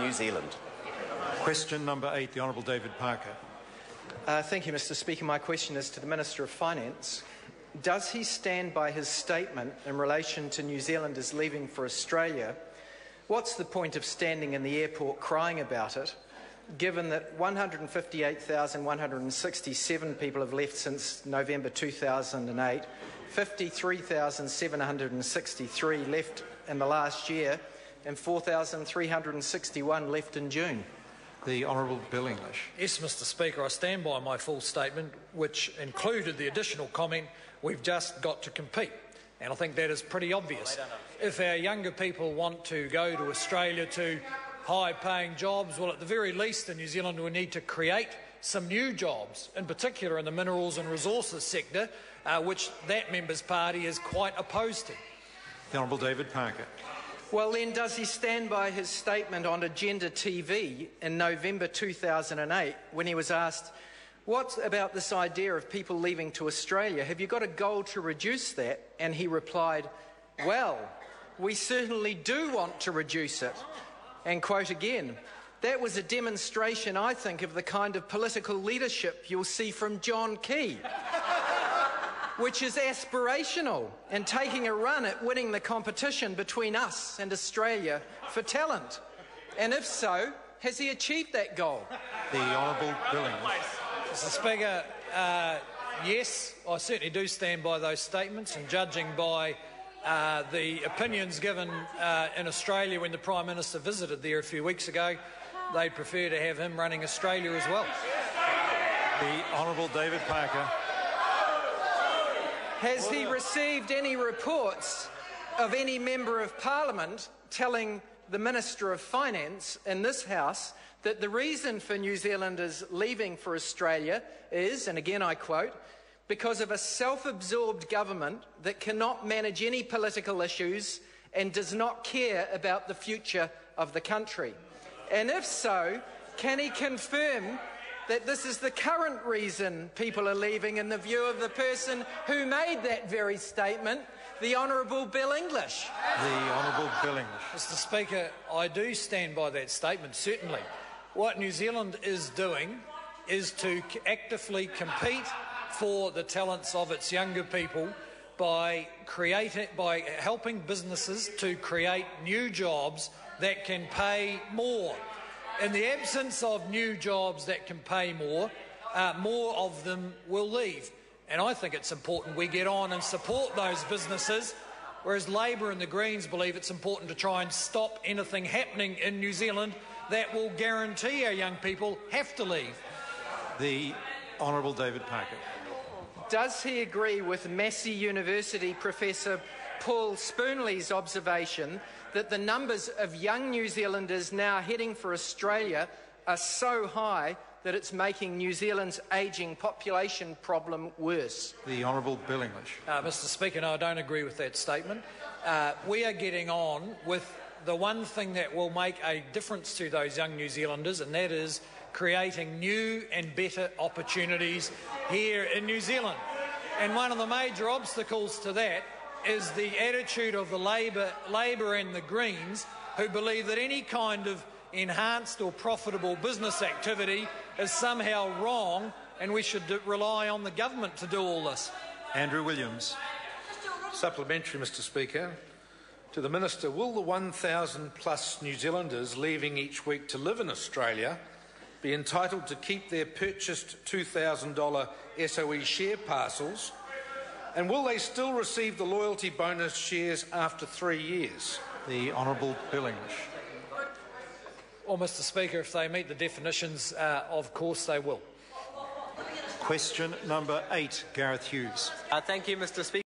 New Zealand. Question number 8, the Honourable David Parker. Thank you, Mr Speaker. My question is to the Minister of Finance. Does he stand by his statement in relation to New Zealanders leaving for Australia? What's the point of standing in the airport crying about it, given that 158,167 people have left since November 2008, 53,763 left in the last year, and 4,361 left in June? The Honourable Bill English. Yes, Mr Speaker, I stand by my full statement, which included the additional comment, we've just got to compete. And I think that is pretty obvious. If our younger people want to go to Australia to high-paying jobs, well, at the very least in New Zealand we need to create some new jobs, in particular in the minerals and resources sector, which that member's party is quite opposed to. The Honourable David Parker. Well then, does he stand by his statement on Agenda TV in November 2008 when he was asked, what about this idea of people leaving to Australia? Have you got a goal to reduce that? And he replied, well, we certainly do want to reduce it. And quote again, that was a demonstration, I think, of the kind of political leadership you'll see from John Key, which is aspirational and taking a run at winning the competition between us and Australia for talent. And if so, has he achieved that goal? The Honourable Bill English. Mr Speaker, yes, I certainly do stand by those statements, and judging by the opinions given in Australia when the Prime Minister visited there a few weeks ago, they'd prefer to have him running Australia as well. The Honourable David Parker. Has he received any reports of any Member of Parliament telling the Minister of Finance in this House that the reason for New Zealanders leaving for Australia is, and again I quote, because of a self-absorbed government that cannot manage any political issues and does not care about the future of the country? And if so, can he confirm that this is the current reason people are leaving in the view of the person who made that very statement, the Honourable Bill English? The Honourable Bill English. Mr Speaker, I do stand by that statement, certainly. What New Zealand is doing is to actively compete for the talents of its younger people by helping businesses to create new jobs that can pay more. In the absence of new jobs that can pay more, more of them will leave. And I think it's important we get on and support those businesses, whereas Labor and the Greens believe it's important to try and stop anything happening in New Zealand that will guarantee our young people have to leave. The Honourable David Parker. Does he agree with Massey University Professor Paul Spoonley's observation that the numbers of young New Zealanders now heading for Australia are so high that it's making New Zealand's ageing population problem worse? The Honourable Bill English. Mr Speaker, no, I don't agree with that statement. We are getting on with the one thing that will make a difference to those young New Zealanders, and that is creating new and better opportunities here in New Zealand. And one of the major obstacles to that is the attitude of the Labor and the Greens, who believe that any kind of enhanced or profitable business activity is somehow wrong and we should rely on the government to do all this. Andrew Williams. Supplementary, Mr Speaker. To the Minister, will the 1,000 plus New Zealanders leaving each week to live in Australia be entitled to keep their purchased $2,000 SOE share parcels? And will they still receive the loyalty bonus shares after 3 years? The Honourable Bill English. Well, Mr Speaker, if they meet the definitions, of course they will. Question number 8, Gareth Hughes. Thank you, Mr Speaker.